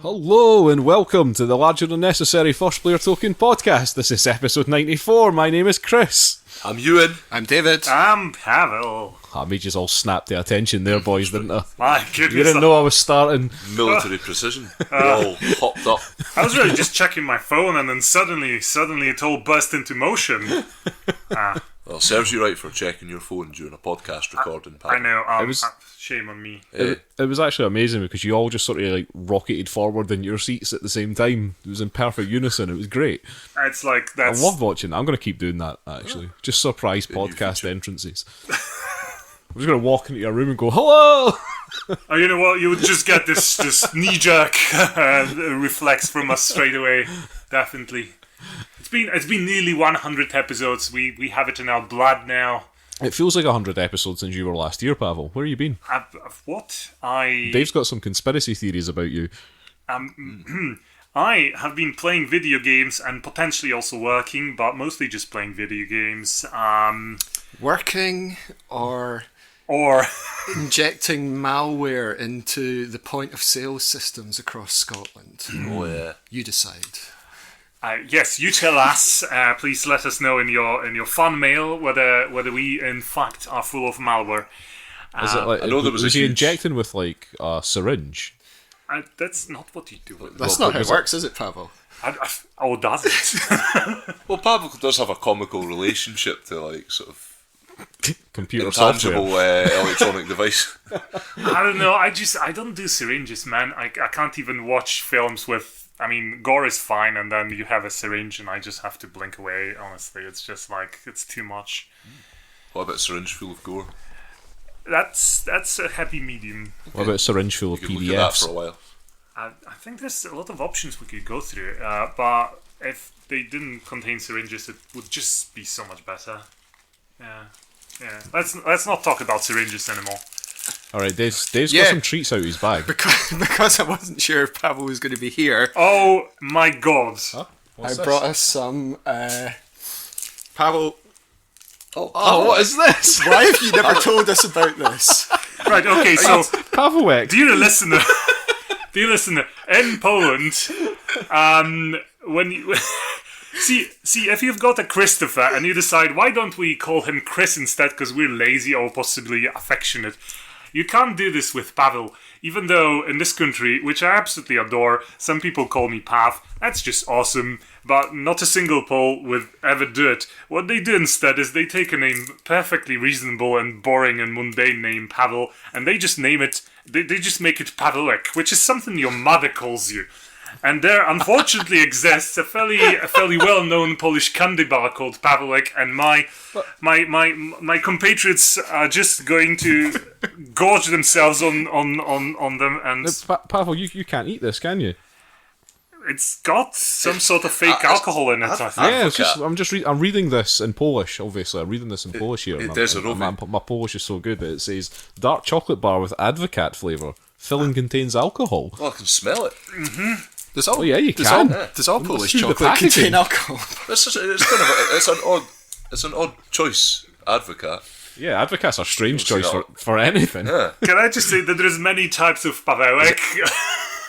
Hello and welcome to the Larger Than Necessary First Player Token podcast. This is episode 94. My name is Chris. I'm Euan. I'm David. I'm Pawel. I made you all snap to attention there, boys, didn't I? My goodness. You didn't know I was starting. Military precision. We're all hopped up. I was really just checking my phone and then suddenly it all burst into motion. Well, serves you right for checking your phone during a podcast recording, pal. I know, It was- shame on me. It was actually amazing because you all just sort of like rocketed forward in your seats at the same time. It was in perfect unison. It was great. It's like, I that's... love watching that. I'm going to keep doing that, actually. Just surprise podcast entrances. I'm just going to walk into your room and go, hello! Oh, you know what? You would just get this knee-jerk reflex from us straight away. Definitely. It's been nearly 100 episodes. We have it in our blood now. It feels like 100 episodes since you were last here, Pavel. Where have you been? What? Dave's got some conspiracy theories about you. I have been playing video games and potentially also working, but mostly just playing video games. Working or injecting malware into the point of sale systems across Scotland. Oh, yeah. You decide. Yes, you tell us. Please let us know in your fan mail whether we in fact are full of malware. Is it like, I know there was he a huge- injecting with like a syringe? That's not what you do. That's not how it works, is it, Pawel? Oh, does it? Well, Pavel does have a comical relationship to, like, sort of Computer intangible software. electronic device. I don't know. I don't do syringes, man. I can't even watch films with. I mean, gore is fine, and then you have a syringe, and I just have to blink away. Honestly, it's just like it's too much. What about syringe full of gore? That's a happy medium. What about a syringe full of You could look at that PDFs? for a while. I think there's a lot of options we could go through, but if they didn't contain syringes, it would just be so much better. Yeah. Let's not talk about syringes anymore. Alright, Dave's got Yeah. some treats out of his bag. Because I wasn't sure if Pawel was going to be here, Oh my god! I brought us some. Pawel, what is this? why have you never told us about this? Right, okay, so Pavelek. dear listener, in Poland, when you see if you've got a Christopher and you decide why don't we call him Chris instead because we're lazy or possibly affectionate, you can't do this with Pavel. Even though in this country, which I absolutely adore, some people call me Pav. That's just awesome, but not a single Pole would ever do it. What they do instead is they take a name perfectly reasonable and boring and mundane name, Pavel, and they just name it. They just make it Pawelek, which is something your mother calls you. And there, unfortunately, exists a fairly well-known Polish candy bar called Pawelek, and my compatriots are just going to gorge themselves on them, and Pavel, you can't eat this, can you? it's got some sort of fake alcohol in it. I think. Yeah, it's just, I'm reading this in Polish, obviously. I'm reading this in Polish here. there's a my Polish is so good that it says, dark chocolate bar with advocat flavour. Filling contains alcohol. Well, I can smell it. Does all, Oh yeah, you does can. Does all Polish through the chocolate packaging. contain alcohol? It's an odd choice, advocate. Yeah, advocates are a strange You'll see choice that. for anything. Yeah. Can I just say that there's many types of Pawelek?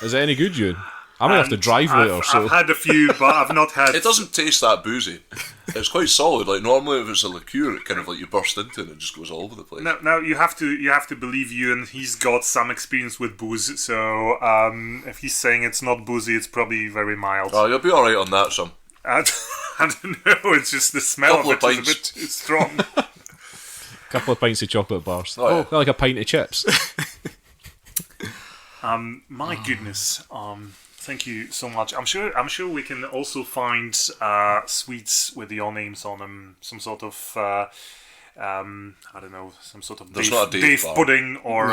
Is it any good, you? I'm going to have to drive later, so... I've had a few, but I've not had... It doesn't taste that boozy. It's quite solid. Like normally, if it's a liqueur, it kind of like you burst into it and it just goes all over the place. Now you have to believe Euan. He's got some experience with booze, so if he's saying it's not boozy, it's probably very mild. Oh, you'll be all right on that, son. I don't know. It's just the smell Couple of of it is a bit pints. too strong. Couple of pints of chocolate bars. Oh, yeah. They're like a pint of chips. My goodness. Thank you so much. I'm sure we can also find sweets with your names on them. Some sort of I don't know, some sort of There's not a Dave Dave bar. pudding or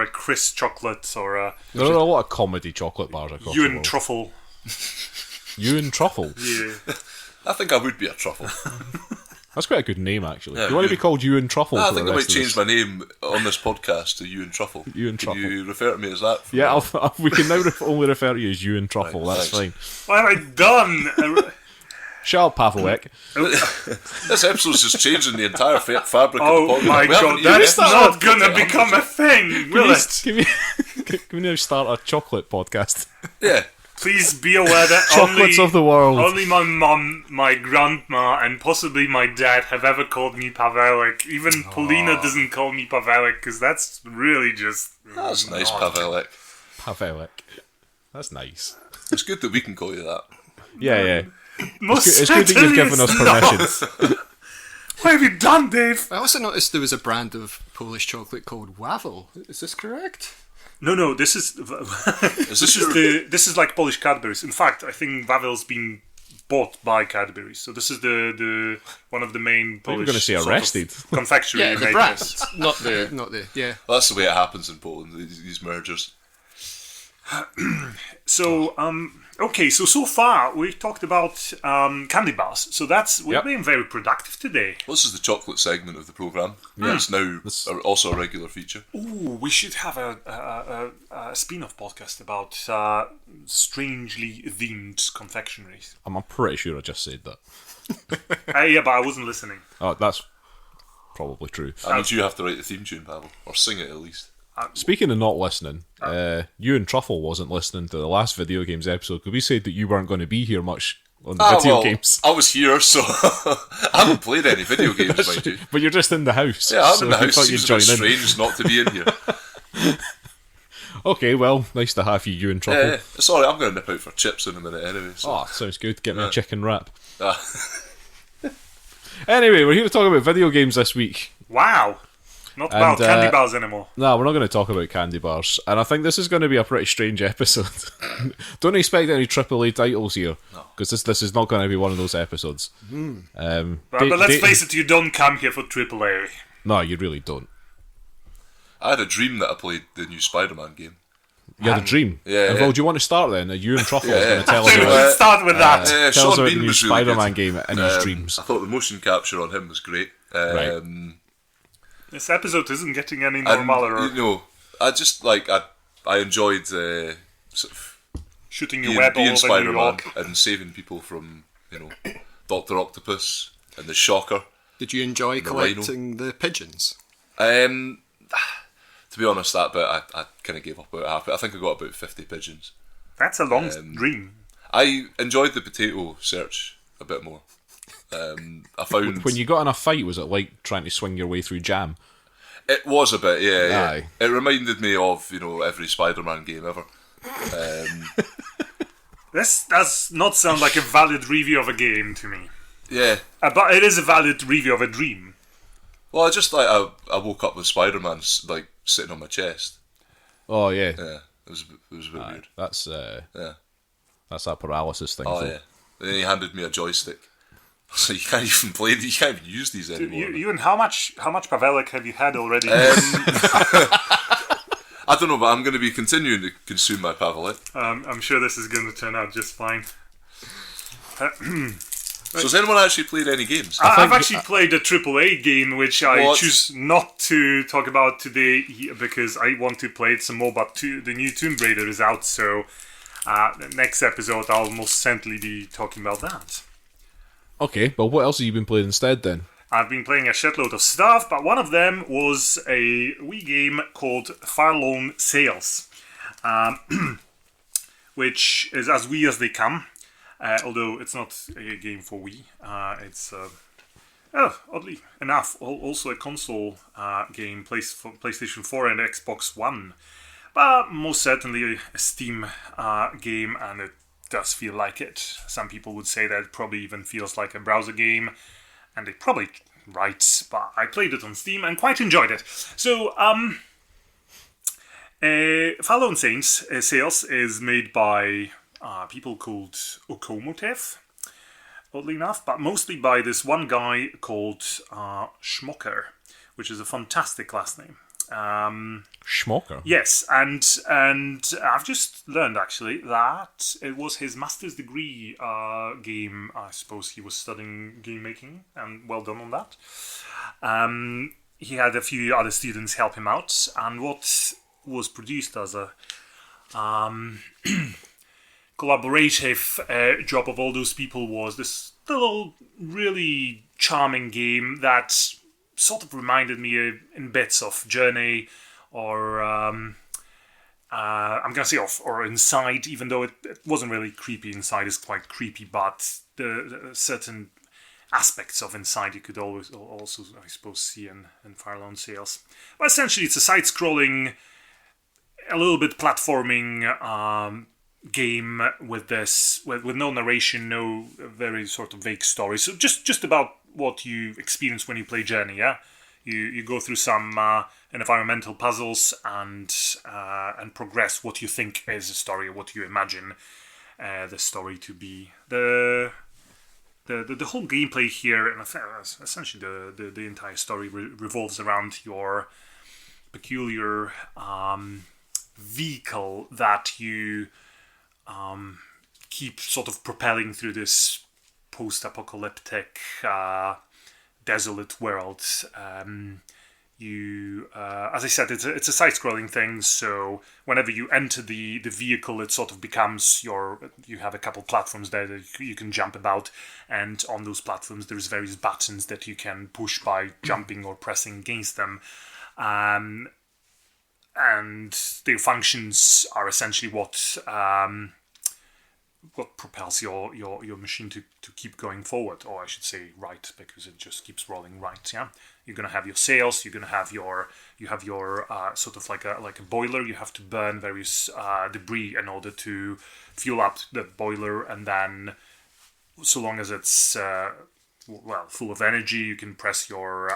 a Chris chocolate or a There are a lot of comedy chocolate bars across the Euan world. truffle. Euan Truffle. Yeah. I think I would be a truffle. That's quite a good name, actually. Yeah, Do you want to Euan- be called Euan Truffle? I for think the I might rest of change this? my name on this podcast to Euan Truffle. Euan Truffle. Can you refer to me as that? from Yeah, now? we can now only refer to you as Euan Truffle. Right, That's fine. thanks. What have I done? Shut up, Pawel. This episode's just changing the entire fabric Oh of the podcast. my We haven't god, even that's not started. gonna become a thing, will it? Can we now start a chocolate podcast? Yeah. Please be aware that Chocolates only, of the world. only my mum, my grandma, and possibly my dad have ever called me Pavelik. Even Paulina doesn't call me Pavelik, because that's really just... That's nice, Pawel. Pawel. That's nice. It's good that we can call you that. Yeah. Most It's good that you've given us certainly permission. What have you done, Dave? I also noticed there was a brand of Polish chocolate called Wawel. Is this correct? No, this is... this is like Polish Cadbury's. In fact, I think Wawel's been bought by Cadbury's. So this is the one of the main thought you were Polish gonna say sort of arrested. confectionery Yeah, the brand, makers. not the. Yeah. That's the way it happens in Poland, these mergers. So, okay, so far we talked about candy bars. So we've Yep. been very productive today. Well, this is the chocolate segment of the programme. Yeah. It's now also a regular feature. Ooh, we should have a spin-off podcast about strangely themed confectionaries. I'm pretty sure I just said that. Yeah, but I wasn't listening. Oh, that's probably true. That means you have to write the theme tune, Pavel. Or sing it at least. Speaking of not listening, Euan Truffle wasn't listening to the last video games episode because we said that you weren't going to be here much on the video games. I was here, so I haven't played any video games, mind you. But you're just in the house. Yeah, I'm so in the we house. thought Seems you'd a bit join in. strange not to be in here. Okay, well, nice to have you, Euan Truffle. Yeah. Sorry, I'm going to nip out for chips in a minute anyway. So. Oh, sounds good. Get me a chicken wrap. Ah. Anyway, we're here to talk about video games this week. Wow, not about And, candy bars anymore. No, we're not going to talk about candy bars. And I think this is going to be a pretty strange episode. Don't expect any AAA titles here, because this is not going to be one of those episodes. But let's face it, you don't come here for AAA. No, you really don't. I had a dream that I played the new Spider-Man game. You had a dream. Yeah, Well, yeah. do you want to start then? Euan Truffle is Yeah, going yeah. to tell I us think about, let's start with that. Yeah, tell us Sean about Bean the new was really Spider-Man good. game in his dreams. I thought the motion capture on him was great. Right. This episode isn't getting any And, normaler. you know, I just like I enjoyed sort of Shooting your being, web all being over New Spider-Man York. and saving people from Dr. Octopus and the Shocker. Did you enjoy The Rhino. collecting the pigeons? To be honest, that bit I kind of gave up about half. I think I got about 50 pigeons. That's a long dream. I enjoyed the potato search a bit more. I found When you got in a fight, was it like trying to swing your way through jam? it was a bit, yeah. Aye. It reminded me of every Spider-Man game ever. This does not sound like a valid review of a game to me. Yeah. But it is a valid review of a dream. Well, I just like I woke up with Spider-Man like sitting on my chest. Oh, yeah. Yeah, it was a bit weird. That's Yeah. that's that paralysis thing. Oh though. yeah. And then he handed me a joystick, so you can't even play. You can't even use these anymore. Ewan, how much Pavelik have you had already? I don't know, but I'm going to be continuing to consume my Pawel. I'm sure this is going to turn out just fine. So has anyone actually played any games? I've actually played a AAA game, which I What? choose not to talk about today because I want to play it some more. But the new Tomb Raider is out, so the next episode I'll most certainly be talking about that. Okay, but what else have you been playing instead then? I've been playing a shitload of stuff, but one of them was a Wii game called Farlone Sales, which is as Wii as they come. Although it's not a game for Wii, it's oddly enough also a console game, PlayStation 4 and Xbox One, but most certainly a Steam game, and it does feel like it. Some people would say that it probably even feels like a browser game, and they probably right, but I played it on Steam and quite enjoyed it. So, Farlone Sales is made by people called Okomotiv, oddly enough, but mostly by this one guy called Schmocker, which is a fantastic last name. Schmocker. Yes, and I've just learned actually that it was his master's degree game. I suppose he was studying game making, and well done on that. He had a few other students help him out, and what was produced as a collaborative job of all those people was this little really charming game that sort of reminded me in bits of Journey or I'm going to say or Inside, even though it wasn't really creepy. Inside is quite creepy, but the certain aspects of Inside you could also I suppose see in Fire Alone Sales. But essentially it's a side-scrolling, a little bit platforming game with no narration, no very sort of vague story. So just about what you experience when you play Journey, yeah? You go through some environmental puzzles and progress what you think is a story, what you imagine the story to be. The whole gameplay here, and essentially the entire story revolves around your peculiar vehicle that you keep sort of propelling through this post-apocalyptic, desolate world. As I said, it's a side-scrolling thing. So whenever you enter the vehicle, it sort of becomes you have a couple platforms there that you can jump about, and on those platforms there's various buttons that you can push by jumping or pressing against them. And their functions are essentially what propels your machine to keep going forward, or I should say right, because it just keeps rolling right. Yeah, you're gonna have your sails. You're gonna have your sort of like a boiler. You have to burn various debris in order to fuel up the boiler, and then so long as it's full of energy, you can press your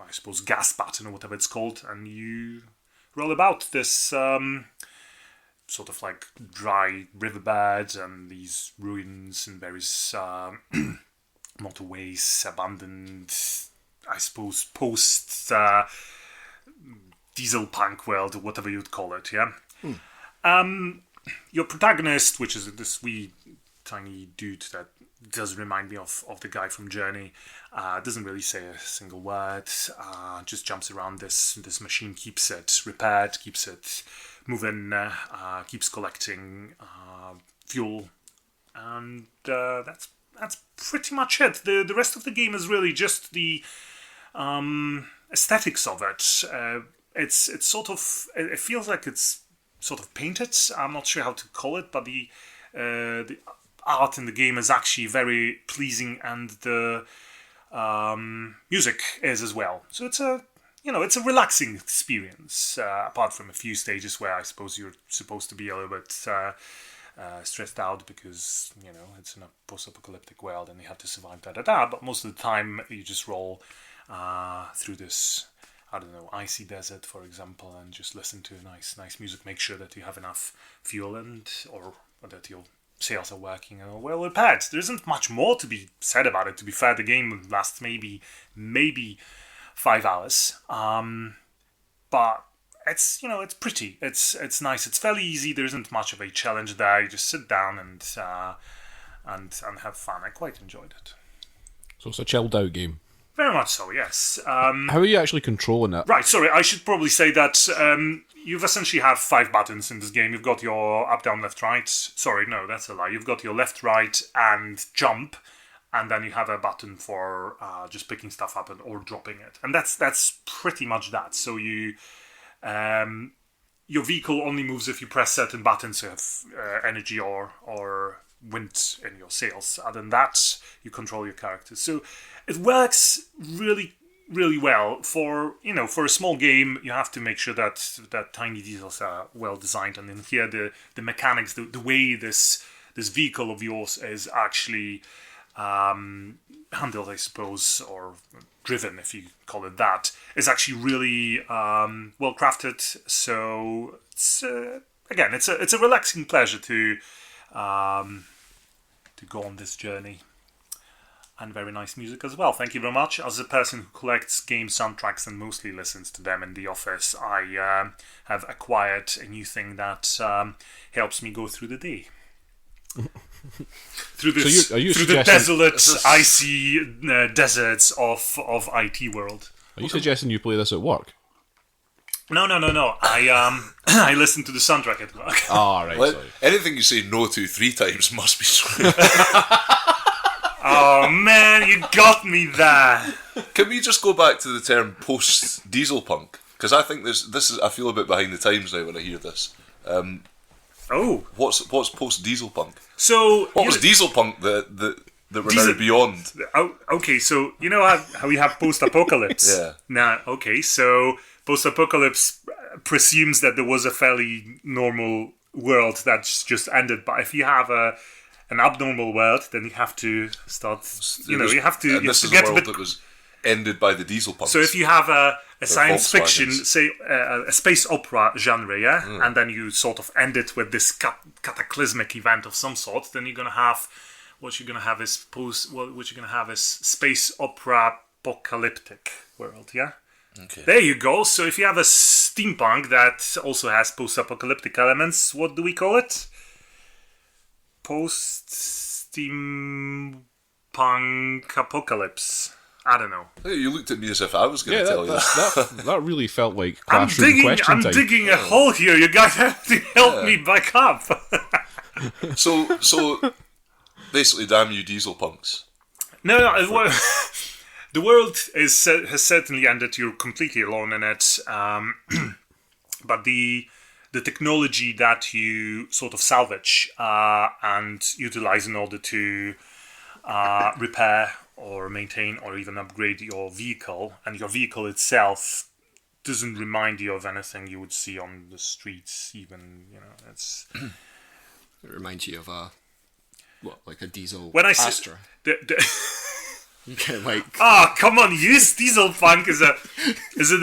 I suppose gas button or whatever it's called, and you roll about this sort of like dry riverbeds and these ruins and various motorways, abandoned, I suppose, post diesel punk world or whatever you'd call it. Yeah. Your protagonist, which is this wee tiny dude that does remind me of the guy from Journey, doesn't really say a single word, just jumps around this machine, keeps it repaired, keeps it moving, keeps collecting fuel, and that's pretty much it. The rest of the game is really just the aesthetics of it. It's sort of, it feels like it's sort of painted. I'm not sure how to call it, but the art in the game is actually very pleasing, and the music is as well. So it's a relaxing experience, apart from a few stages where I suppose you're supposed to be a little bit stressed out because, it's in a post-apocalyptic world and you have to survive but most of the time you just roll through this, I don't know, icy desert, for example, and just listen to nice music, make sure that you have enough fuel or that your sails are working and well repaired. There isn't much more to be said about it. To be fair, the game lasts maybe 5 hours, but it's it's pretty. It's nice. It's fairly easy. There isn't much of a challenge there. You just sit down and have fun. I quite enjoyed it. So it's a chilled out game. Very much so, yes. How are you actually controlling it? Right, sorry, I should probably say that you've essentially have 5 buttons in this game. You've got your up, down, left, right. Sorry, no, that's a lie. You've got your left, right, and jump, and then you have a button for just picking stuff up or dropping it. And that's pretty much that. So your vehicle only moves if you press certain buttons to have energy or wind in your sails. Other than that, you control your characters. So it works really, really well. For a small game, you have to make sure that tiny details are well designed. And then here, the mechanics, the way this vehicle of yours is actually handled, I suppose, or driven, if you call it that, is actually really well crafted. So it's again, it's a relaxing pleasure to go on this journey. And very nice music as well. Thank you very much. As a person who collects game soundtracks and mostly listens to them in the office, I have acquired a new thing that helps me go through the day. Through the desolate, icy deserts of IT world. Are you suggesting you play this at work? No. I listen to the soundtrack at work. Oh, right. Well, Sorry. anything you say no to 3 times must be true. Oh man, you got me there. Can we just go back to the term post-diesel punk? Because I think this is. I feel a bit behind the times now when I hear this. What's post-diesel punk? So What was diesel punk that we're now beyond? Okay, so you know how you have post-apocalypse? Yeah. Now, okay, so post-apocalypse presumes that there was a fairly normal world that's just ended. But if you have an abnormal world, then you have to start. You have to. This is get a world that was ended by the diesel punks. So if you have a science Volkswagens. fiction, say a space opera genre, yeah, and then you sort of end it with this cataclysmic event of some sort, then you're gonna have what you're gonna have is space opera apocalyptic world, yeah. Okay. There you go. So if you have a steampunk that also has post-apocalyptic elements, what do we call it? Post-steampunk apocalypse. I don't know. Hey, you looked at me as if I was going to tell you that. That really felt like I'm classroom question time. digging a hole here. You guys have to help me back up. So basically, damn you, diesel punks. No. The world has certainly ended. You're completely alone in it. But the technology that you sort of salvage and utilize in order to repair or maintain or even upgrade your vehicle, and your vehicle itself doesn't remind you of anything you would see on the streets. Even it's. It reminds you of like a diesel When I Astra. Okay, like come on, yes, diesel punk is an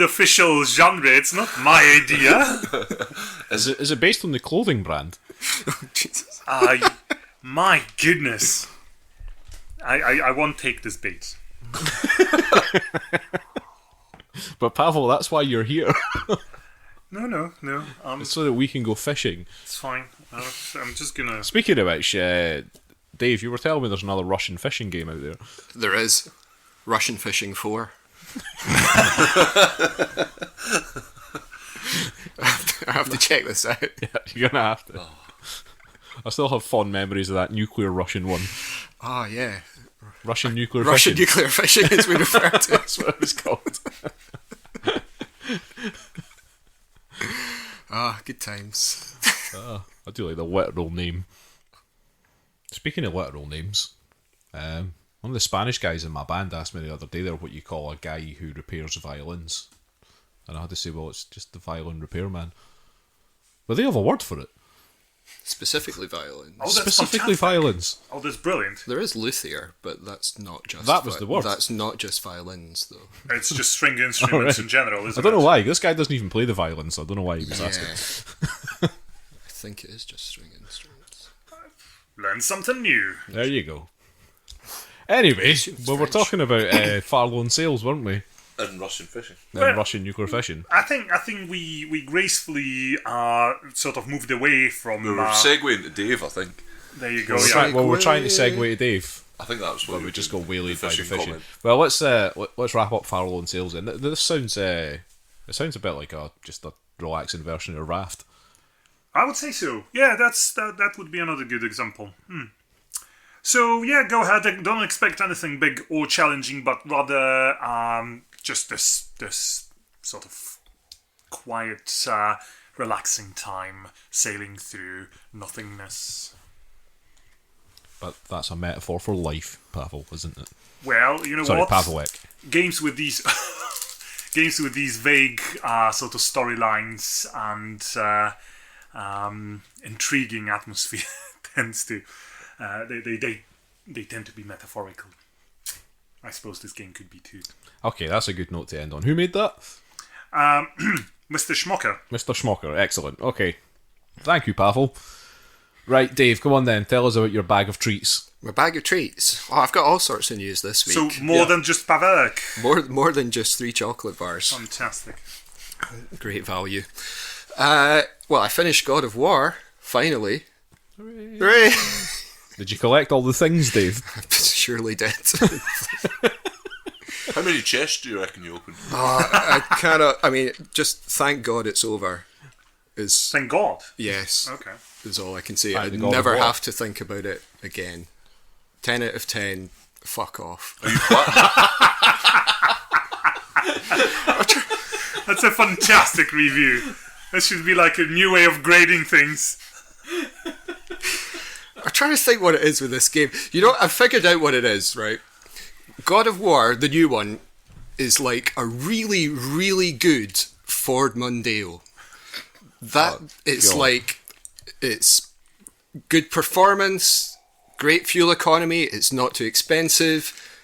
official genre. It's not my idea. Is it based on the clothing brand? Jesus. My goodness. I won't take this bait. But Pavel, that's why you're here. No. So that we can go fishing. It's fine. I'm just gonna. Speaking of which, Dave, you were telling me there's another Russian fishing game out there. There is Russian Fishing 4. I have to check this out. Yeah, you're gonna have to. I still have fond memories of that nuclear Russian one. Oh yeah, Russian nuclear Russian fishing. nuclear fishing as we refer to it. That's what it was called. Good times. I do like the literal name. Speaking of literal names, one of the Spanish guys in my band asked me the other day, they're what you call a guy who repairs violins. And I had to say, well, it's just the violin repairman. But they have a word for it. Specifically violins. Oh, that's Specifically fantastic. violins. Oh, that's brilliant. There is luthier, but that's not just. That was the word. That's not just violins, though. It's just string instruments in general, isn't I don't know it? why. This guy doesn't even play the violin, so I don't know why he was asking. I think it is just string instruments. Learn something new. There you go. Anyway, we're French. talking about Farlow sales, weren't we? And Russian fishing. And Well- Russian nuclear fishing. I think we gracefully sort of moved away from. We were segueing to Dave, I think. There you go. We're Yeah. trying, well, we're trying to segue to Dave. I think that was what We just got waylaid by the fishing fishing. comment. Well, let's wrap up Farlow and sales. And this sounds it sounds a bit like just a relaxing version of Raft. I would say so. Yeah, that would be another good example. So yeah, go ahead. Don't expect anything big or challenging, but rather just this sort of quiet, relaxing time sailing through nothingness. But that's a metaphor for life, Pavel, isn't it? Well, you know Sorry, what? Pavelek. Games with these vague sort of storylines and intriguing atmosphere tends to they tend to be metaphorical. I suppose this game could be too. Okay, that's a good note to end on. Who made that? Mr. Schmocker. Mr. Schmocker. Excellent. Okay. Thank you, Pavel. Right, Dave, come on then. Tell us about your bag of treats. My bag of treats. Oh, I've got all sorts of news this week. So more than just Pawelek. More than just 3 chocolate bars. Fantastic. Great value. Well, I finished God of War, finally. Hooray! Did you collect all the things, Dave? Surely did. How many chests do you reckon you opened? I cannot. I mean, just thank God it's over. Thank God. Yes. Okay. Is all I can say. Thank I'd the God of never War. have to think about it again. 10 out of 10. Fuck off. Are you That's a fantastic review. That should be like a new way of grading things. I'm trying to think what it is with this game. You know, I've figured out what it is, right? God of War, the new one, is like a really, really good Ford Mondeo. It's God. like, it's good performance, great fuel economy, it's not too expensive,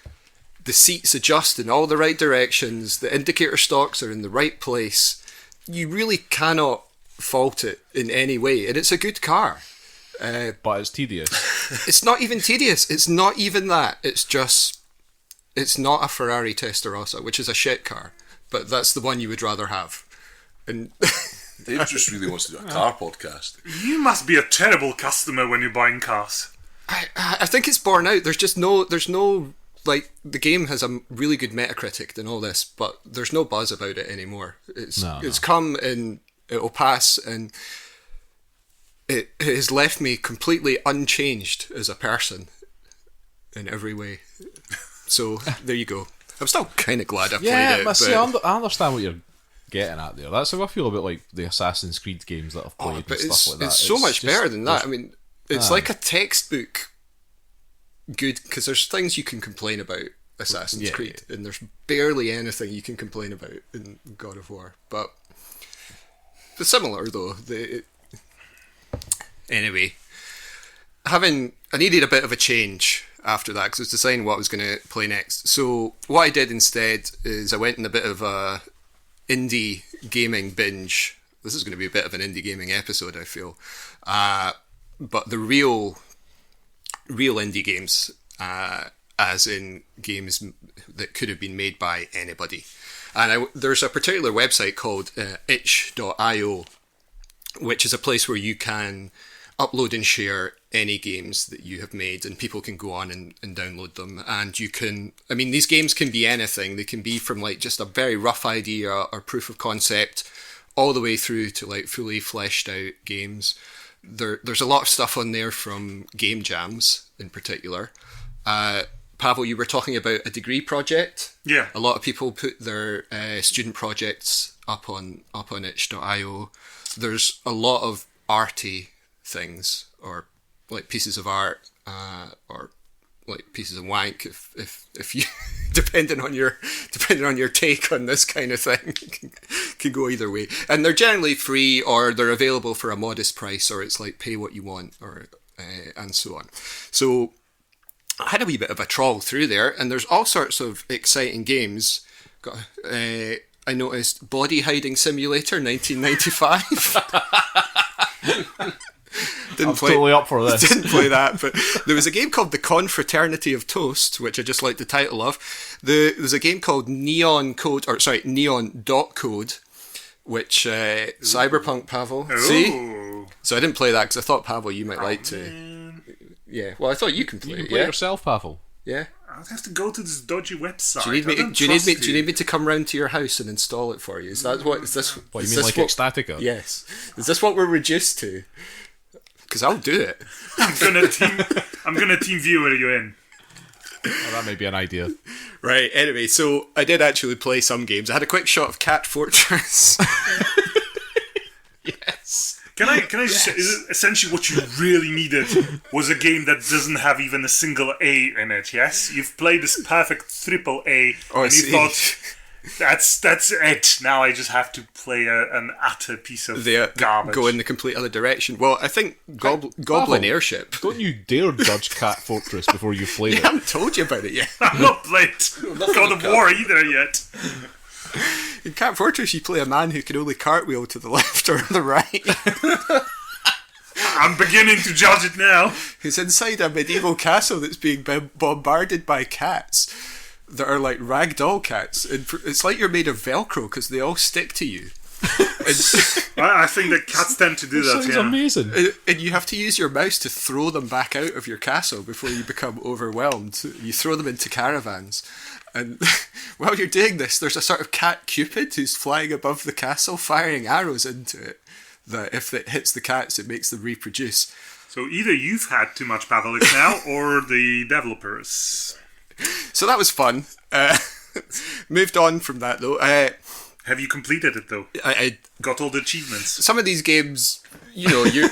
the seats adjust in all the right directions, the indicator stalks are in the right place. You really cannot fault it in any way, and it's a good car. But it's tedious. It's not even tedious. It's not even that. It's just, it's not a Ferrari Testarossa, which is a shit car, but that's the one you would rather have. And Dave just really wants to do a car podcast. You must be a terrible customer when you're buying cars. I think it's borne out. There's no like, the game has a really good Metacritic and all this, but there's no buzz about it anymore. It's come and it'll pass, and it has left me completely unchanged as a person in every way. So there you go. I'm still kind of glad I played it. But see, I understand what you're getting at there. That's how I feel about like the Assassin's Creed games that I've played but and stuff like that. It's so much just- better than that. I mean, it's like a textbook good, because there's things you can complain about Assassin's Creed, and there's barely anything you can complain about in God of War. But it's similar though. Anyway, I needed a bit of a change after that, because I was deciding what I was going to play next. So what I did instead is I went in a bit of a indie gaming binge. This is going to be a bit of an indie gaming episode, I feel. But the real indie games, as in games that could have been made by anybody. And there's a particular website called itch.io, which is a place where you can upload and share any games that you have made, and people can go on and download them. And you can, I mean, these games can be anything. They can be from like just a very rough idea or proof of concept all the way through to like fully fleshed out games. There's a lot of stuff on there from game jams in particular. Pawel, you were talking about a degree project. Yeah. A lot of people put their student projects up on itch.io. There's a lot of arty things, or like pieces of art, or like pieces of wank, if you depending on your take on this kind of thing, can go either way. And they're generally free, or they're available for a modest price, or it's like pay what you want, or and so on. So I had a wee bit of a trawl through there, and there's all sorts of exciting games. I noticed Body Hiding Simulator 1995. I'm totally up for this. Didn't play that, but there was a game called The Confraternity of Toast, which I just like the title of. There's a game called Neon Dot Code, which Cyberpunk, Pawel. Ooh. See? So I didn't play that because I thought, Pawel, you might like to. Man. Yeah, well, I thought you can play You can it. play Yeah, yourself, Pawel. yeah. I'd have to go to this dodgy website. Do you need me to come round to your house and install it for you? Is that what? Is this? What, you is mean this like Ecstatica? Yes. Is this what we're reduced to? Because I'll do it. I'm gonna team viewer you in. Oh, that may be an idea. Right. Anyway, so I did actually play some games. I had a quick shot of Cat Fortress. Yes. Can I just say, is it essentially what you really needed was a game that doesn't have even a single A in it, yes? You've played this perfect triple A, Oh, I and you see. thought, that's it. Now I just have to play an utter piece of They garbage. go in the complete other direction. Well, I think Goblin Pawel, Airship. Don't you dare judge Cat Fortress before you've played I it. haven't told you about it yet. I've not played God of War either yet. In Cat Fortress, you play a man who can only cartwheel to the left or the right. I'm beginning to judge it now. He's inside a medieval castle that's being bombarded by cats that are like ragdoll cats. And it's like you're made of Velcro because they all stick to you. I think that cats tend to do that. Sounds Yeah. amazing. And you have to use your mouse to throw them back out of your castle before you become overwhelmed. You throw them into caravans. And while you're doing this, there's a sort of cat Cupid who's flying above the castle, firing arrows into it. That if it hits the cats, it makes them reproduce. So either you've had too much Pavlik now, or the developers. So that was fun. Moved on from that though. Have you completed it though? I Got all the achievements? some of these games, your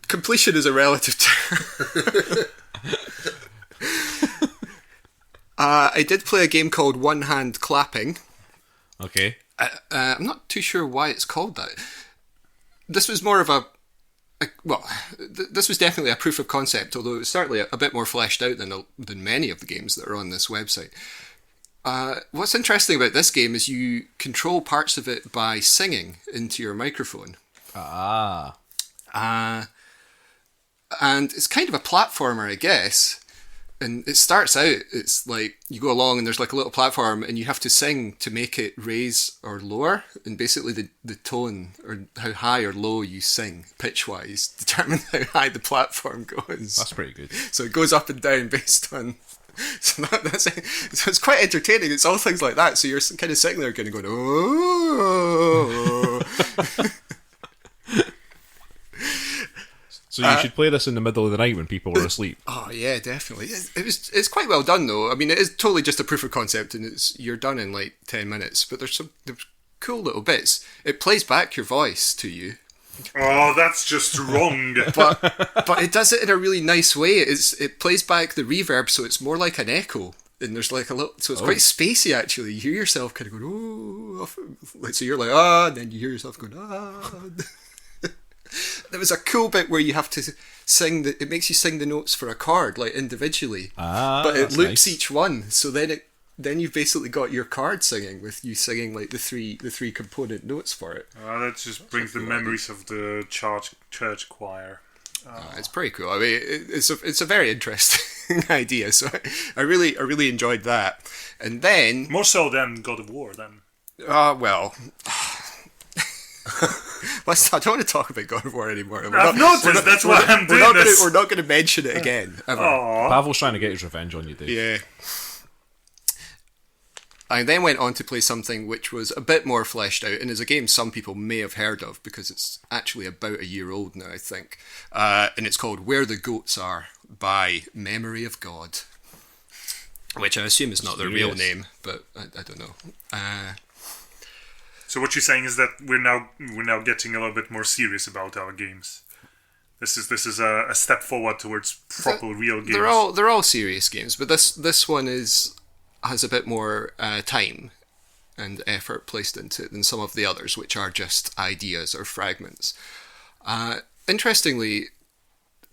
completion is a relative term. I did play a game called One Hand Clapping. Okay. I'm not too sure why it's called that. This was more of this was definitely a proof of concept, although it was certainly a bit more fleshed out than many of the games that are on this website. What's interesting about this game is you control parts of it by singing into your microphone. Ah. And it's kind of a platformer, I guess. And it starts out, it's like you go along and there's like a little platform and you have to sing to make it raise or lower. And basically the tone or how high or low you sing, pitch-wise, determines how high the platform goes. That's pretty good. So it goes up and down based on... So that's it. So it's quite entertaining. It's all things like that. So you're kind of sitting there kind of going, oh... So you should play this in the middle of the night when people are asleep. Oh yeah, definitely. It's quite well done though. I mean, it is totally just a proof of concept, and you're done in like 10 minutes. But there's cool little bits. It plays back your voice to you. Oh, that's just wrong. but it does it in a really nice way. It plays back the reverb, so it's more like an echo. And there's like a little, so it's quite spacey actually. You hear yourself kind of going, oh, like, so you're like, ah, and then you hear yourself going, ah. There was a cool bit where you have to sing it makes you sing the notes for a chord like individually, but it loops each one. So then you've basically got your chord singing with you singing like the three component notes for it. That just brings the memories of the church choir. It's pretty cool. I mean, it's a very interesting idea. So I really enjoyed that. And then More so than God of War. Then. Well. I don't want to talk about God of War anymore. I've noticed. That's why I'm doing this. We're not going to mention it again ever. Pavel's trying to get his revenge on you, Dave. Yeah. I then went on to play something which was a bit more fleshed out, and is a game some people may have heard of because it's actually about a year old now, I think. And it's called Where the Goats Are by Memory of God, which I assume is not their real name, but I don't know. So what you're saying is that we're now getting a little bit more serious about our games. This is a step forward towards proper real games. They're all serious games, but this one has a bit more time and effort placed into it than some of the others, which are just ideas or fragments. Interestingly,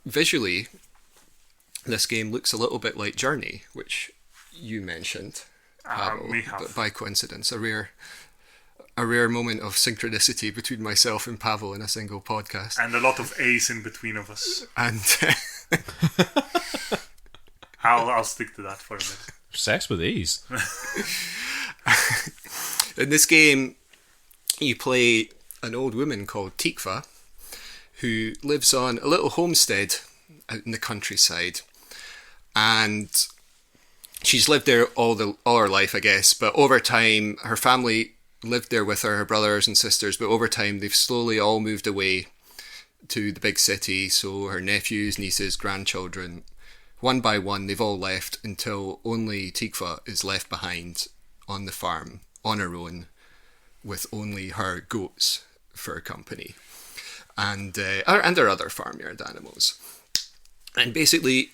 visually, this game looks a little bit like Journey, which you mentioned, Pavel, but by coincidence, a rare moment of synchronicity between myself and Pawel in a single podcast. And a lot of A's in between of us. And I'll stick to that for a bit. Sex with A's. In this game, you play an old woman called Tikva, who lives on a little homestead out in the countryside. And she's lived there all her life, I guess. But over time, her family lived there with her brothers and sisters, but over time they've slowly all moved away to the big city. So her nephews, nieces, grandchildren, one by one, they've all left until only Tikva is left behind on the farm on her own with only her goats for company and her other farmyard animals. And basically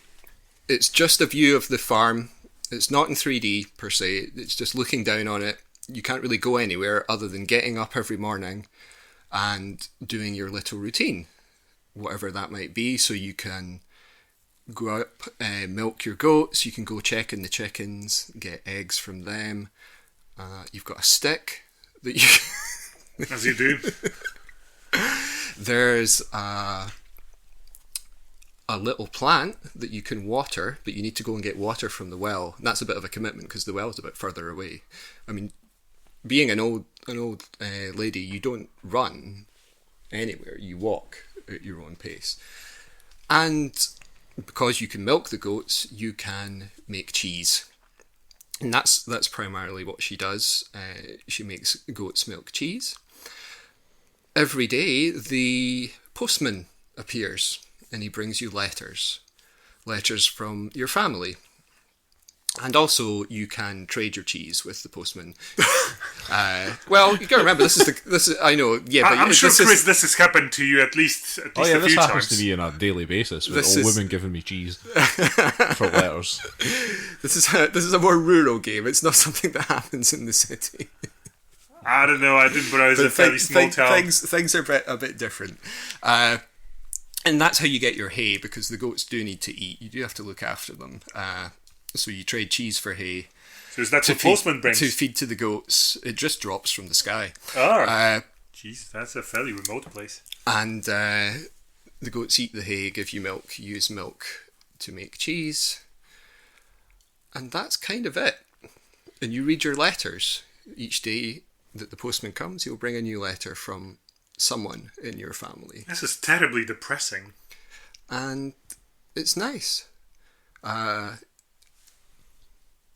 it's just a view of the farm. It's not in 3D per se, it's just looking down on it. You can't really go anywhere other than getting up every morning and doing your little routine, whatever that might be. So you can go up, milk your goats, you can go check in the chickens, get eggs from them. You've got a stick that you... As you do. There's a a little plant that you can water, but you need to go and get water from the well. And that's a bit of a commitment because the well's a bit further away. I mean, being an old lady, you don't run anywhere. You walk at your own pace. And because you can milk the goats, you can make cheese. And that's primarily what she does. She makes goat's milk cheese. Every day, the postman appears and he brings you letters from your family. And also, you can trade your cheese with the postman. Well, you got to remember, this is I know, yeah, but I'm sure, Chris, this has happened to you at least a few this happens times. to me on a daily basis with old women giving me cheese for letters. This is a more rural game. It's not something that happens in the city. I don't know. Edinburgh is a fairly small town. Things are a bit different. And that's how you get your hay, because the goats do need to eat. You do have to look after them. So you trade cheese for hay. So is that what postman brings? To feed to the goats. It just drops from the sky. Oh, jeez, that's a fairly remote place. And the goats eat the hay, give you milk, use milk to make cheese. And that's kind of it. And you read your letters. Each day that the postman comes, he'll bring a new letter from someone in your family. This is terribly depressing. And it's nice.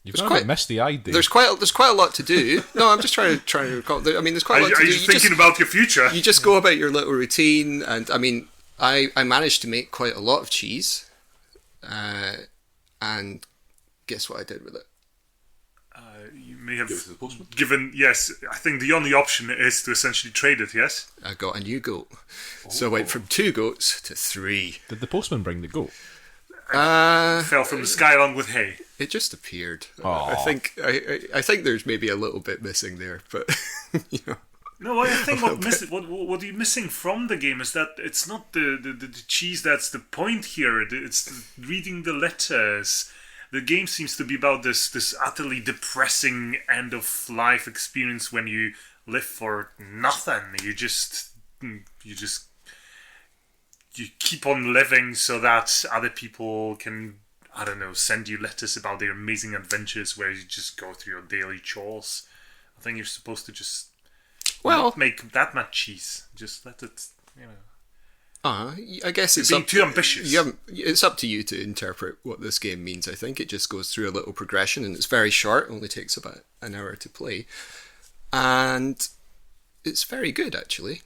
You've got a bit misty-eyed there. There's quite a lot to do. No, I'm just trying to recall. I mean, there's quite a lot to do. Are you thinking about your future? You just go about your little routine, and I mean, I managed to make quite a lot of cheese, and guess what I did with it? You may have given, yes, I think the only option is to essentially trade it, yes? I got a new goat. So I went from 2 goats to 3. Did the postman bring the goat? Fell from the sky along with hay. It just appeared. Aww. I think there's maybe a little bit missing there, but you know. No, I think what you're missing from the game is that it's not the cheese that's the point here. It's reading the letters. The game seems to be about this utterly depressing end of life experience when you live for nothing. You keep on living so that other people can, I don't know, send you letters about their amazing adventures where you just go through your daily chores. I think you're supposed to just not make that much cheese. Just let it, you know. I guess it's being too ambitious. It's up to you to interpret what this game means. I think it just goes through a little progression, and it's very short. Only takes about an hour to play, and it's very good actually.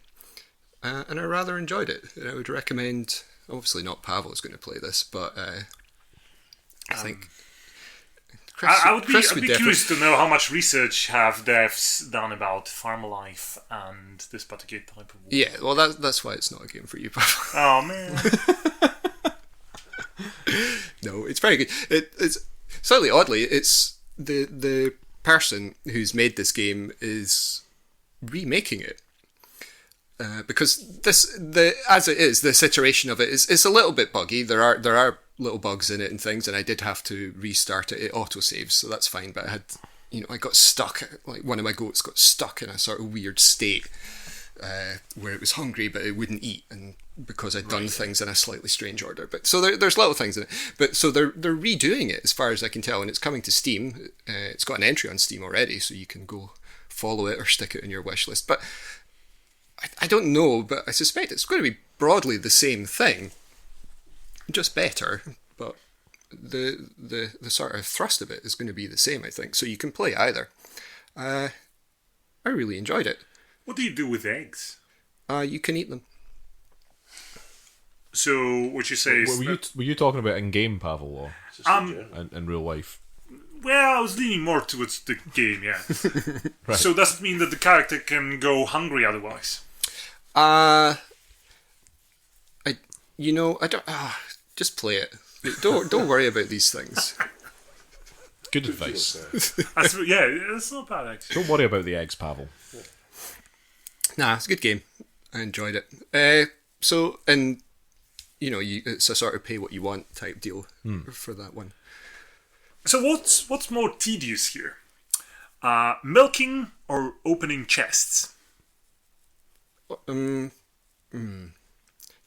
And I rather enjoyed it. I would recommend. Obviously, not Pawel's going to play this, but I think. I'd be curious to know how much research have devs done about farm life and this particular type of work. Yeah, well, that's why it's not a game for you, Pawel. Oh man. No, it's very good. It's slightly oddly, it's the person who's made this game is remaking it. Because as it is, this iteration of it is a little bit buggy. There are little bugs in it and things, and I did have to restart it. It autosaves, so that's fine. But I got stuck. Like one of my goats got stuck in a sort of weird state where it was hungry but it wouldn't eat, and because I'd done things in a slightly strange order. But so there's little things in it. But so they're redoing it as far as I can tell, and it's coming to Steam. It's got an entry on Steam already, so you can go follow it or stick it in your wish list. But I don't know, but I suspect it's going to be broadly the same thing, just better. But the sort of thrust of it is going to be the same, I think. So you can play either. I really enjoyed it. What do you do with eggs? You can eat them. So what you say is were you talking about in game, Pawel, or in real life? Well, I was leaning more towards the game, yeah. Right. So does it mean that the character can go hungry otherwise? I don't. Just play it. Don't worry about these things. Good advice. That's not bad actually. Don't worry about the eggs, Pawel. Nah, it's a good game. I enjoyed it. It's a sort of pay what you want type deal for that one. So what's more tedious here? Milking or opening chests?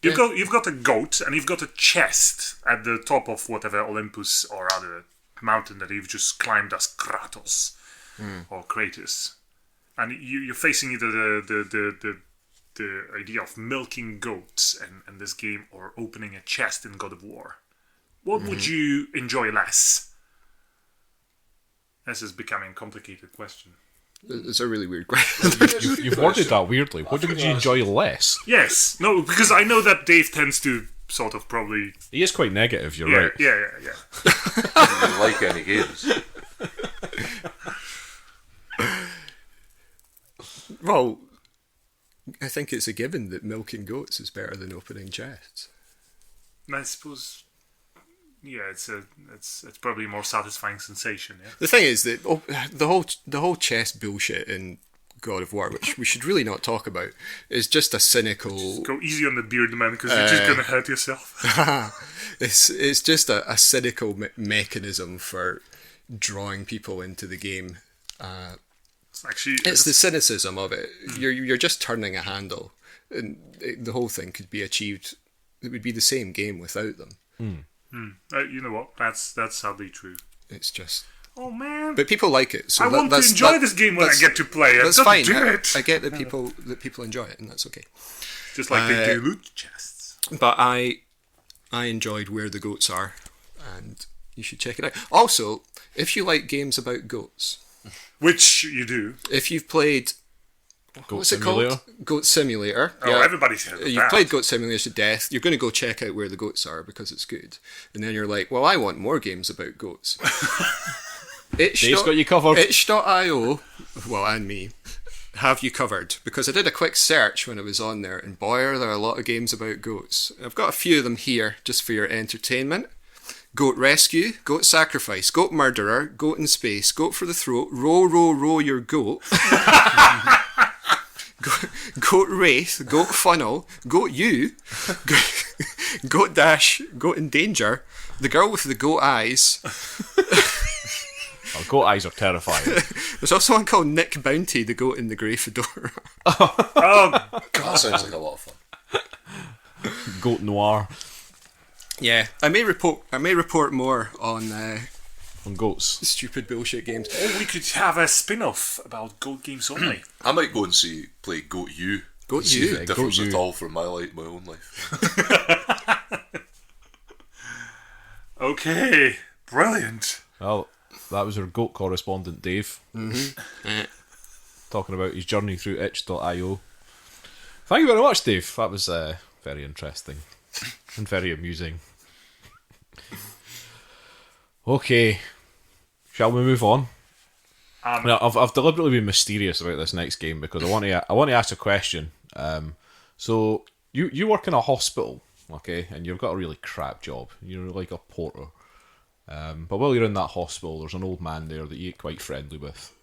You've got a goat and you've got a chest at the top of whatever Olympus or other mountain that you've just climbed as Kratos or Kratos, and you're facing either the idea of milking goats in this game or opening a chest in God of War. What would you enjoy less? This is becoming a complicated question. It's a really weird question. You've worded that weirdly. What would you enjoy less? Yes. No, because I know that Dave tends to sort of probably... He is quite negative, you're Yeah, right. yeah. I don't like any games. Well, I think it's a given that milking goats is better than opening chests. And I suppose... Yeah, it's probably a more satisfying sensation, yeah? The thing is that the whole chest bullshit in God of War, which we should really not talk about, is just a cynical... Go easy on the beard, man, because you're just going to hurt yourself. it's just a cynical mechanism for drawing people into the game. It's the cynicism of it. You're just turning a handle, and the whole thing could be achieved. It would be the same game without them. You know what? That's sadly true. It's just... Oh, man. But people like it. So I want to enjoy this game when I get to play it. That's Don't fine. do it. I get that people enjoy it, and that's okay. Just like they do loot chests. But I enjoyed Where the Goats Are, and you should check it out. Also, if you like games about goats, Which you do. if you've played what's Simulator? it called? Goat Simulator. Oh, everybody's heard of You've that. played Goat Simulator to death. You're going to go check out Where the Goats Are because it's good. And then you're like, well, I want more games about goats. Dave's got you covered. Itch.io, well, and me, have you covered. Because I did a quick search when I was on there, and boy, are there a lot of games about goats. I've got a few of them here just for your entertainment. Goat Rescue, Goat Sacrifice, Goat Murderer, Goat in Space, Goat for the Throat, Row, Row, Row Your Goat. Goat Wraith, Goat Funnel, Goat U, Goat Dash, Goat in Danger, The Girl with the Goat Eyes. Oh, goat eyes are terrifying. There's also one called Nick Bounty, the Goat in the Grey Fedora. Oh, That sounds like a lot of fun. Goat noir Yeah, I may report more on on goats. stupid bullshit games. or we could have a spin-off about goat games only. I might go and play Goat U. Goat See U? if it differs Goat at U. all from my own life. Okay, brilliant. Well, that was our goat correspondent, Dave. Talking about his journey through itch.io. Thank you very much, Dave. That was very interesting and very amusing. Okay, shall we move on? Now, I've deliberately been mysterious about this next game because I want to ask a question. So you work in a hospital, okay, and you've got a really crap job. You're like a porter. But while you're in that hospital, there's an old man there that you get quite friendly with.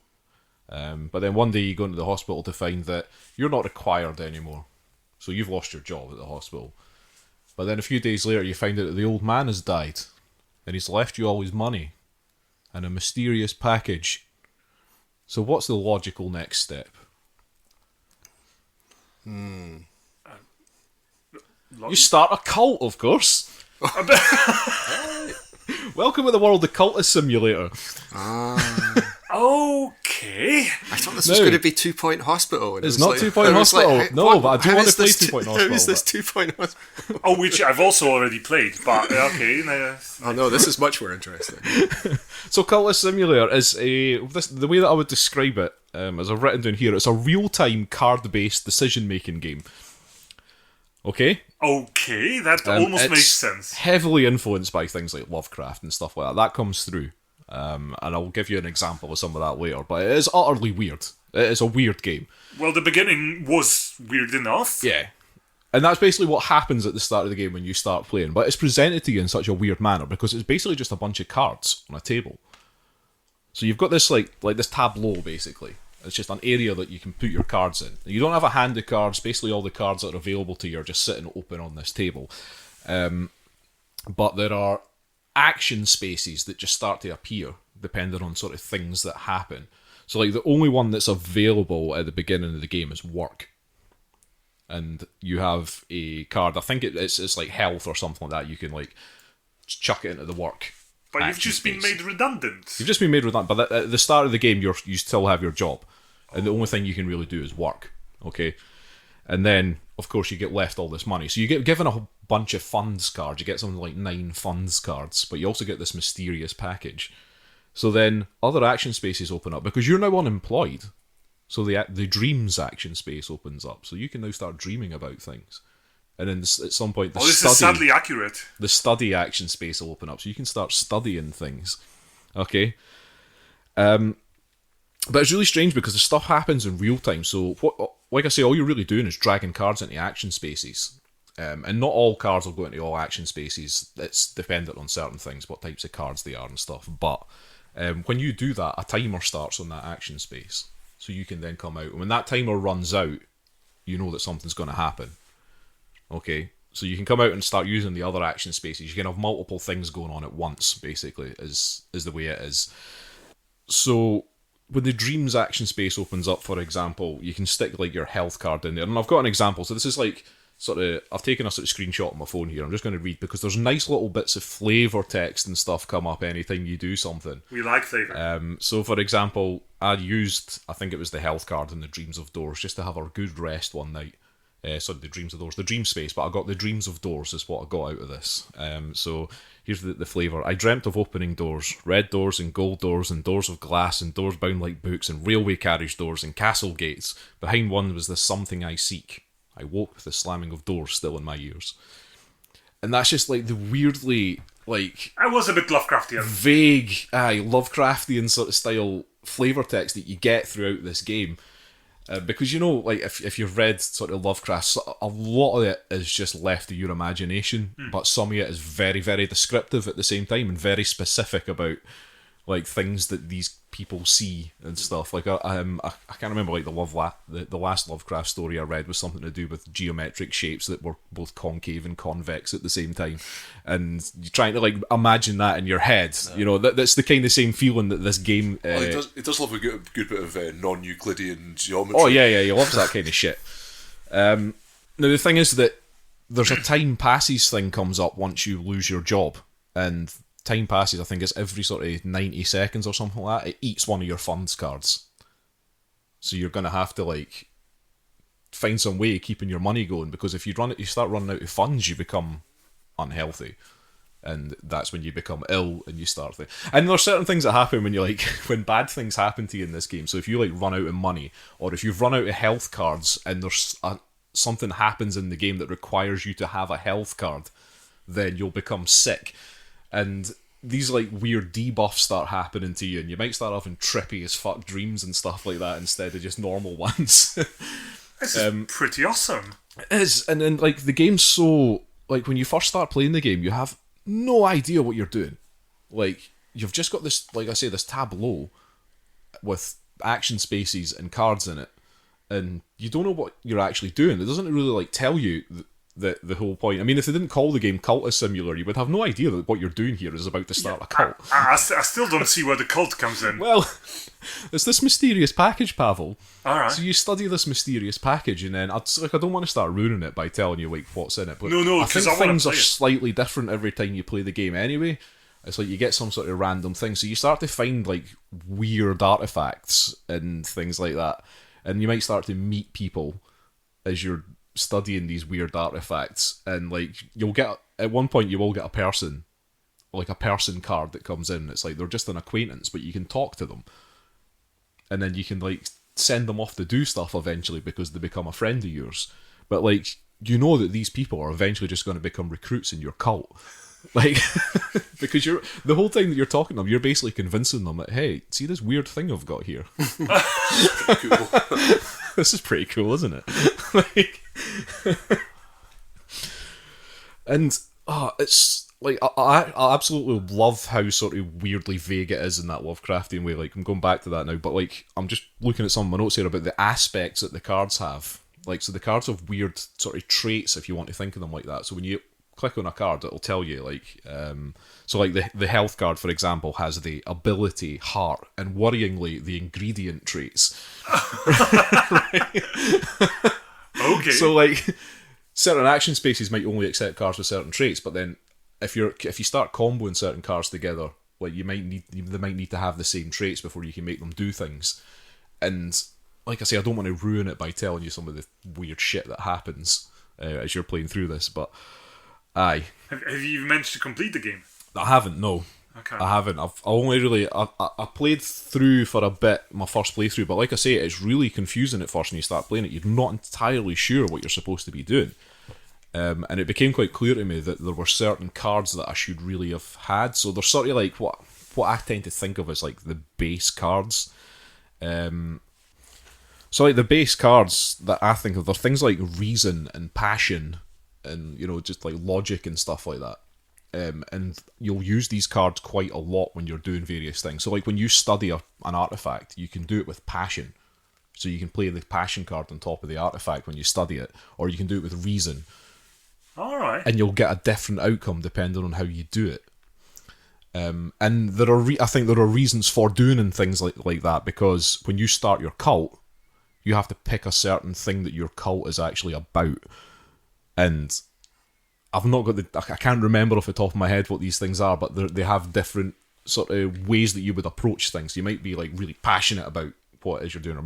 But then one day you go into the hospital to find that you're not required anymore. So you've lost your job at the hospital. But then a few days later you find out that the old man has died. And he's left you all his money. And a mysterious package. So what's the logical next step? You start a cult, of course. Welcome to the world of Cultist Simulator. Okay. I thought this was going to be 2 Point Hospital. And It's it was not like, 2 Point I was Hospital. like, No, what- but I do how want to is play this 2 Point How Hospital, is this but- 2 Point Hospital? Oh, which I've also already played, but okay. Oh no, this is much more interesting. So Cultist Simulator is the way that I would describe it, as I've written down here, it's a real-time card-based decision-making game. Okay? Okay, that almost it's makes sense. Heavily influenced by things like Lovecraft and stuff like that. That comes through. And I'll give you an example of some of that later. But it is utterly weird. It is a weird game. Well, the beginning was weird enough. Yeah. And that's basically what happens at the start of the game when you start playing. But it's presented to you in such a weird manner because it's basically just a bunch of cards on a table. So you've got this like this tableau basically. It's just an area that you can put your cards in. You don't have a hand of cards. Basically all the cards that are available to you are just sitting open on this table. But there are action spaces that just start to appear depending on sort of things that happen. So like the only one that's available at the beginning of the game is work. and you have a card. I think it's like health or something like that. You can like chuck it into the work. But you've just been made redundant. You've just been made redundant. But at the start of the game, you still have your job, and the only thing you can really do is work. Okay, and then of course you get left all this money. So you get given a whole bunch of funds cards. You get something like 9 funds cards, but you also get this mysterious package. So then other action spaces open up because you're now unemployed. So the dreams action space opens up. So you can now start dreaming about things. And then at some point, this is sadly accurate. The study action space will open up. So you can start studying things. Okay? But it's really strange because the stuff happens in real time. So, like I say, all you're really doing is dragging cards into action spaces. And not all cards will go into all action spaces. It's dependent on certain things, what types of cards they are and stuff. But when you do that, a timer starts on that action space. So you can then come out. And when that timer runs out, you know that something's going to happen. Okay? So you can come out and start using the other action spaces. You can have multiple things going on at once, basically, is the way it is. So when the dreams action space opens up, for example, you can stick like your health card in there. And I've got an example. So this is like I've taken a sort of screenshot on my phone here. I'm just going to read because there's nice little bits of flavour text and stuff come up anytime you do something. We like flavour. So for example, I think it was the health card in the Dreams of Doors just to have a good rest one night. The Dreams of Doors, the Dream Space, but I got the Dreams of Doors is what I got out of this. So here's the flavour. I dreamt of opening doors, red doors and gold doors and doors of glass and doors bound like books and railway carriage doors and castle gates. Behind one was the something I seek. I woke with the slamming of doors still in my ears. And that's just like the weirdly, like... I was a bit Lovecraftian. Vague, Lovecraftian sort of style flavour text that you get throughout this game. Because, you know, like, if you've read sort of Lovecraft, a lot of it is just left to your imagination, but some of it is very, very descriptive at the same time and very specific about, like, things that these people see and stuff. Like, I can't remember, like, the last Lovecraft story I read was something to do with geometric shapes that were both concave and convex at the same time. And you're trying to, like, imagine that in your head. Yeah. You know, that's the kind of same feeling that this game... it does love a good bit of non-Euclidean geometry. Oh, yeah, he loves that kind of shit. Now, the thing is that there's a time passes thing comes up once you lose your job. And... time passes, I think it's every sort of 90 seconds or something like that. It eats one of your funds cards. So you're going to have to, like, find some way of keeping your money going, because if you start running out of funds, you become unhealthy. And that's when you become ill and you start... And there's certain things that happen when when bad things happen to you in this game. So if you, like, run out of money, or if you've run out of health cards and there's something happens in the game that requires you to have a health card, then you'll become sick. And these like weird debuffs start happening to you, and you might start having trippy as fuck dreams and stuff like that instead of just normal ones. This is pretty awesome. It is, and then like the game's so like when you first start playing the game, you have no idea what you're doing. Like you've just got this, like I say, this tableau with action spaces and cards in it, and you don't know what you're actually doing. It doesn't really like tell you the whole point. I mean, if they didn't call the game Cultist Simulator, you would have no idea that what you're doing here is about to start a cult. I still don't see where the cult comes in. Well, it's this mysterious package, Pawel. Alright. So you study this mysterious package, and then I don't want to start ruining it by telling you like what's in it. But no, I think things are slightly different every time you play the game anyway. It's like you get some sort of random thing. So you start to find like weird artifacts and things like that. And you might start to meet people as you're studying these weird artifacts, and like you'll get at one point you will get a person card that comes in. It's like they're just an acquaintance, but you can talk to them, and then you can like send them off to do stuff eventually because they become a friend of yours. But like you know that these people are eventually just going to become recruits in your cult, like because you're the whole time that you're talking to them, you're basically convincing them that, hey, see this weird thing I've got here. Cool. This is pretty cool, isn't it? Like, and it's like I absolutely love how sort of weirdly vague it is in that Lovecraftian way. Like I'm going back to that now, but like I'm just looking at some of my notes here about the aspects that the cards have. Like so, the cards have weird sort of traits if you want to think of them like that. So when you click on a card, it'll tell you like so like the health card, for example, has the ability, heart, and worryingly the ingredient traits. Okay. So like certain action spaces might only accept cards with certain traits, but then if you start comboing certain cards together, like they might need to have the same traits before you can make them do things. And like I say, I don't want to ruin it by telling you some of the weird shit that happens as you're playing through this, but aye. Have you managed to complete the game? I haven't, no. Okay. I haven't. I played through for a bit, my first playthrough, but like I say, it's really confusing at first when you start playing it. You're not entirely sure what you're supposed to be doing. And it became quite clear to me that there were certain cards that I should really have had. So they're sort of like what I tend to think of as like the base cards. So like the base cards that I think of, they're things like reason and passion and, just like logic and stuff like that. And you'll use these cards quite a lot when you're doing various things. So like when you study an artifact, you can do it with passion. So you can play the passion card on top of the artifact when you study it, or you can do it with reason. All right. And you'll get a different outcome depending on how you do it. And I think there are reasons for doing things like that, because when you start your cult, you have to pick a certain thing that your cult is actually about. And I've not got I can't remember off the top of my head what these things are, but they have different sort of ways that you would approach things. You might be like really passionate about what it is you're doing, or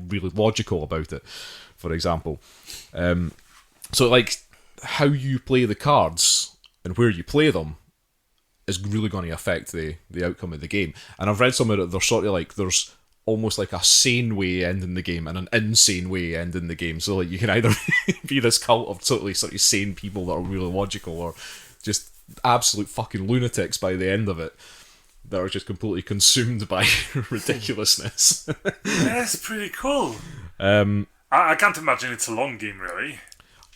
really logical about it, for example. So like how you play the cards and where you play them is really going to affect the outcome of the game. And I've read somewhere that there's sort of like there's almost like a sane way ending the game and an insane way ending the game. So like you can either be this cult of sort of sane people that are really logical, or just absolute fucking lunatics by the end of it that are just completely consumed by ridiculousness. That's pretty cool. I can't imagine it's a long game, really.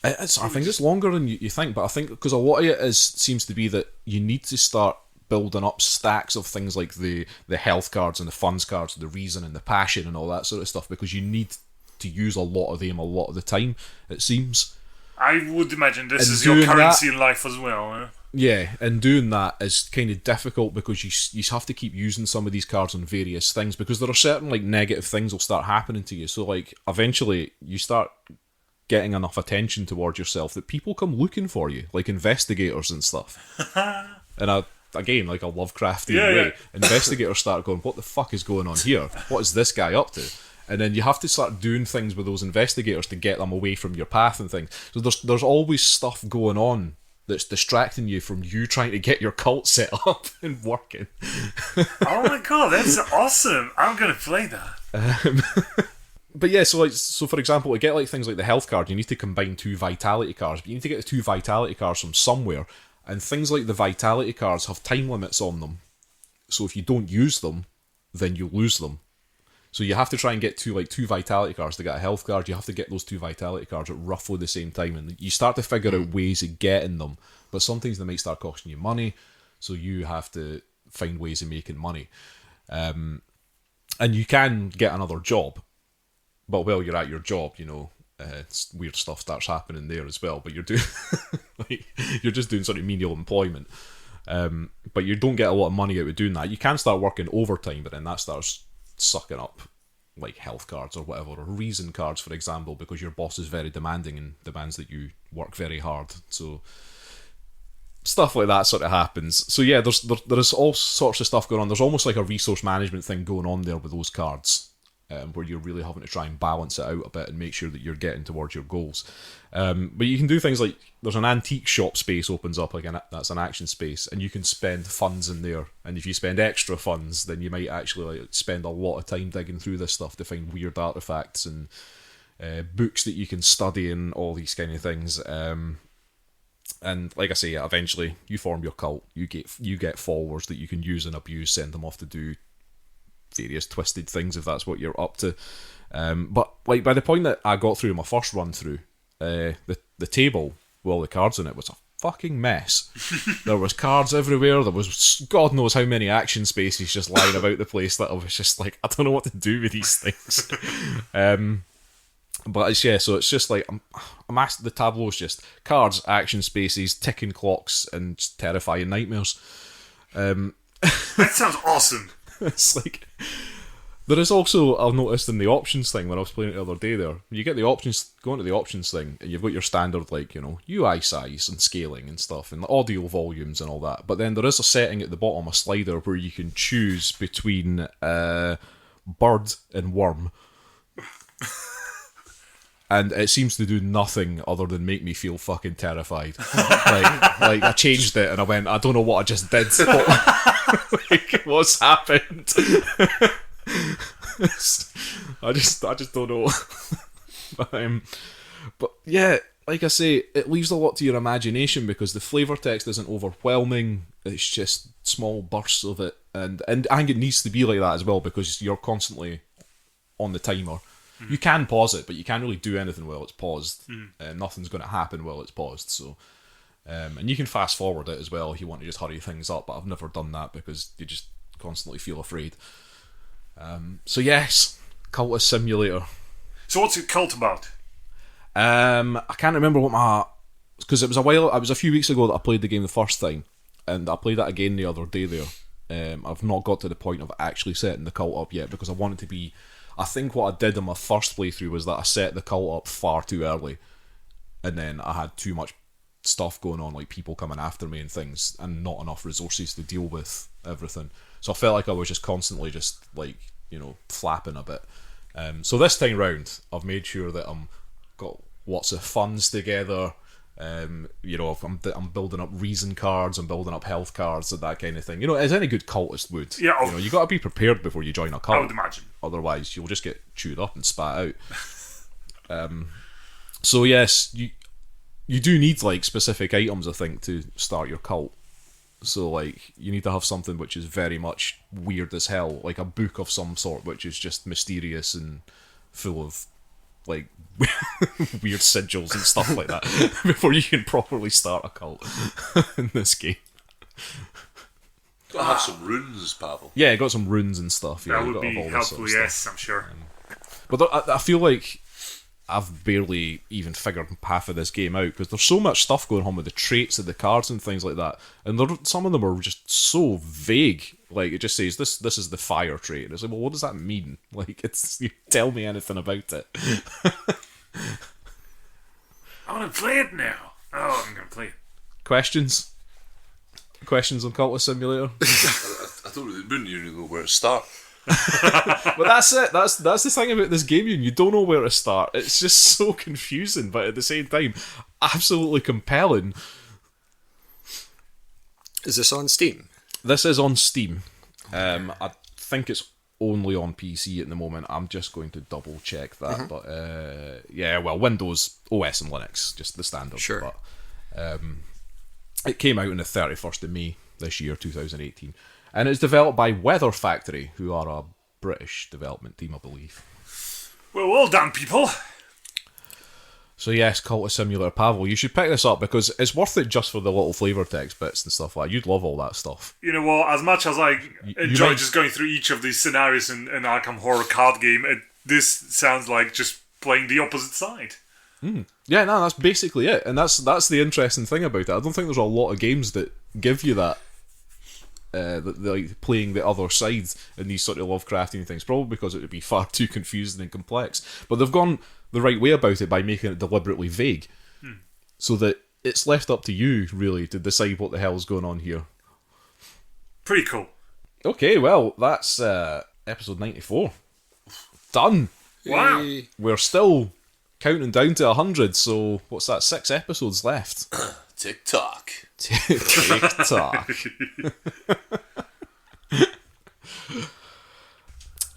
I think it's longer than you think, but I think because a lot of it seems to be that you need to start building up stacks of things like the health cards and the funds cards, the reason and the passion and all that sort of stuff, because you need to use a lot of them a lot of the time, it seems. I would imagine this is your currency in life as well. Yeah, and doing that is kind of difficult because you have to keep using some of these cards on various things, because there are certain like negative things will start happening to you. So like eventually you start getting enough attention towards yourself that people come looking for you, like investigators and stuff. And again, like a Lovecraftian way, investigators start going, what the fuck is going on here? What is this guy up to? And then you have to start doing things with those investigators to get them away from your path and things. So there's always stuff going on that's distracting you from you trying to get your cult set up and working. Oh my god, that's awesome! I'm gonna play that. But yeah, so for example, to get like things like the health card, you need to combine 2 vitality cards. But you need to get the 2 vitality cards from somewhere, and things like the vitality cards have time limits on them. So if you don't use them, then you lose them. So you have to try and get 2 vitality cards to get a health card. You have to get those 2 vitality cards at roughly the same time, and you start to figure out ways of getting them. But sometimes they might start costing you money, so you have to find ways of making money. And you can get another job, but while you're at your job, weird stuff starts happening there as well. But you're doing you're just doing sort of menial employment, but you don't get a lot of money out of doing that. You can start working overtime, but then that starts sucking up like health cards or whatever, or reason cards, for example, because your boss is very demanding and demands that you work very hard. So stuff like that sort of happens. So yeah, there's all sorts of stuff going on. There's almost like a resource management thing going on there with those cards, where you're really having to try and balance it out a bit and make sure that you're getting towards your goals. But you can do things like there's an antique shop space opens up, that's an action space, and you can spend funds in there. And if you spend extra funds, then you might actually spend a lot of time digging through this stuff to find weird artifacts and books that you can study and all these kind of things. And like I say, eventually you form your cult. You get followers that you can use and abuse, send them off to do various twisted things if that's what you're up to. But like by the point that I got through my first run through, the table with all the cards in it was a fucking mess. There was cards everywhere. There was God knows how many action spaces just lying about the place that I was just like, I don't know what to do with these things. But so it's just like I'm asked, the tableau's just cards, action spaces, ticking clocks, and just terrifying nightmares. That sounds awesome. It's like There is also, I've noticed in the options thing when I was playing it the other day there, you get the options, go into the options thing, and you've got your standard, like, you know, UI size and scaling and stuff, and the audio volumes and all that. But then there is a setting at the bottom, a slider, where you can choose between bird and worm. And it seems to do nothing other than make me feel fucking terrified. like I changed it and I went, I don't know what I just did. Like, what's happened? I just don't know. But yeah, like I say, it leaves a lot to your imagination because the flavour text isn't overwhelming. It's just small bursts of it, and I think it needs to be like that as well because you're constantly on the timer. You can pause it, but you can't really do anything while it's paused. Nothing's going to happen while it's paused. So, and you can fast forward it as well if you want to just hurry things up. But I've never done that because you just constantly feel afraid. So yes, Cultist Simulator. So what's it cult about? I can't remember what because it was a few weeks ago that I played the game the first time, and I played that again the other day there. I've not got to the point of actually setting the cult up yet because I wanted to be. I think what I did in my first playthrough was that I set the cult up far too early, and then I had too much stuff going on, like people coming after me and things, and not enough resources to deal with everything. So I felt like I was just constantly just like, you know, flapping a bit. So this time round, I've made sure that I'm got lots of funds together. You know, I'm building up reason cards, I'm building up health cards and that kind of thing. You know, as any good cultist would. Yeah, you know, you got to be prepared before you join a cult. I would imagine. Otherwise, you'll just get chewed up and spat out. So yes, you do need like specific items, I think, to start your cult. So like, you need to have something which is very much weird as hell, like a book of some sort, which is just mysterious and full of like weird sigils and stuff like that before you can properly start a cult in this game. Gotta have some runes, Pawel. Yeah, got some runes and stuff. Yeah, that would be helpful, yes, I'm sure. But I feel like I've barely even figured half of this game out because there's so much stuff going on with the traits of the cards and things like that, and some of them are just so vague. Like, it just says this is the fire trait, and it's like, well, what does that mean? Like, you tell me anything about it. I want to play it now. Oh, I'm going to play it. Questions on Cultist Simulator? I don't really, wouldn't even know where to start. But that's it. That's the thing about this game. You don't know where to start. It's just so confusing, but at the same time, absolutely compelling. Is this on Steam? This is on Steam. I think it's only on PC at the moment. I'm just going to double check that. But yeah, well, Windows, OS, and Linux, just the standard. Sure. But it came out on the 31st of May this year, 2018. And it's developed by Weather Factory, who are a British development team, I believe. Well done, people. So yes, Cultist Simulator. Pawel, you should pick this up because it's worth it just for the little flavour text bits and stuff like that. You'd love all that stuff. You know what, as much as I enjoy just going through each of these scenarios in Arkham Horror card game, this sounds like just playing the opposite side. Yeah, no, that's basically it. And that's the interesting thing about it. I don't think there's a lot of games that give you that. Like playing the other side in these sort of Lovecraftian things, probably because it would be far too confusing and complex. But they've gone the right way about it by making it deliberately vague, so that it's left up to you really to decide what the hell's going on here. Pretty cool. Okay, well, that's episode 94 done. Wow. We're still counting down to 100. So what's that? 6 episodes left. TikTok. TikTok.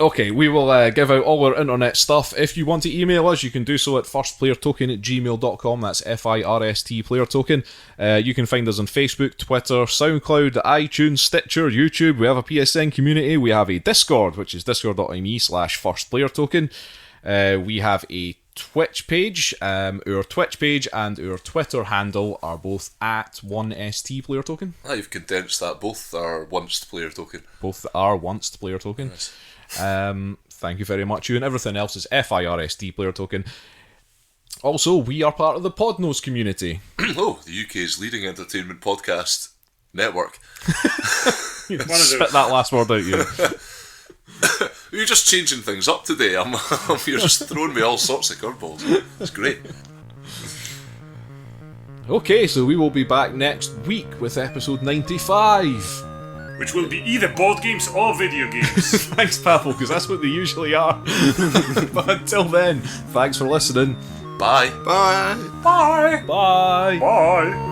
Okay, we will give out all our internet stuff. If you want to email us, you can do so at firstplayertoken@gmail.com. That's FIRST player token. You can find us on Facebook, Twitter, SoundCloud, iTunes, Stitcher, YouTube. We have a PSN community. We have a Discord, which is discord.me/firstplayertoken. We have a Twitch page. Our Twitch page and our Twitter handle are both at 1ST player token. You've condensed that. Both are once player token. Both are once player token. Nice. Thank you very much. You and everything else is FIRST player token. Also, we are part of the Podnose community. Oh, the UK's leading entertainment podcast network. Spit that last word out, you. You're just changing things up today. You're just throwing me all sorts of curveballs. It's great. Okay, so we will be back next week with episode 95. Which will be either board games or video games. Thanks, Pawel, because that's what they usually are. But until then, thanks for listening. Bye. Bye. Bye. Bye. Bye.